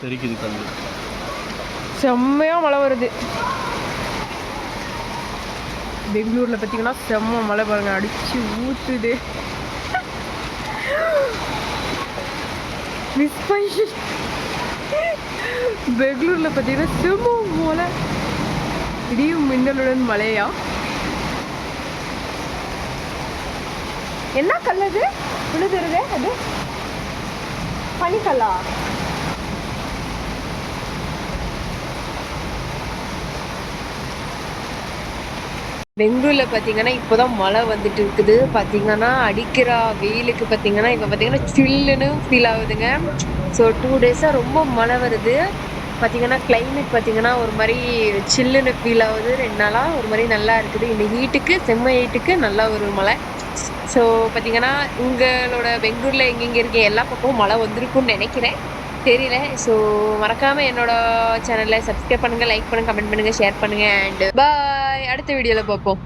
தெரிக்குது கல். செம்மையாக மழை வருது. பெங்களூரில் பார்த்தீங்கன்னா செம்ம மழை பாருங்க, அடிச்சு ஊற்றுது. மிஸ் பண்ணி பெங்களூரில் பார்த்தீங்கன்னா செம்ம மழை, இடியும் மின்னலுடன் மழையா. என்ன கல் அது விழுதுருது? அது பனிக்கல்லா? பெங்களூரில் பார்த்தீங்கன்னா இப்போ தான் மழை வந்துட்டு இருக்குது. பார்த்தீங்கன்னா அடிக்கிற வெயிலுக்கு பார்த்தீங்கன்னா இப்போ பார்த்தீங்கன்னா சில்லுன்னு ஃபீல் ஆகுதுங்க. ஸோ 2 டேஸாக ரொம்ப மழை வருது. பார்த்தீங்கன்னா கிளைமேட் பார்த்தீங்கன்னா ஒரு மாதிரி சில்லுன்னு ஃபீல் ஆகுது. 2 நாளாக ஒரு மாதிரி நல்லா இருக்குது. இந்த ஹீட்டுக்கு செம்ம ஹீட்டுக்கு நல்லா ஒரு மழை. ஸோ பார்த்தீங்கன்னா உங்களோட பெங்களூரில் எங்கெங்கே இருக்கீங்க எல்லா பக்கமும் மழை வந்திருக்குன்னு நினைக்கிறேன், தெரியல. ஸோ மறக்காமல் என்னோட சேனலை சப்ஸ்கிரைப் பண்ணுங்கள், லைக் பண்ணுங்கள், கமெண்ட் பண்ணுங்கள், ஷேர் பண்ணுங்கள். அண்ட் பாய், அடுத்த வீடியோவில் பார்ப்போம்.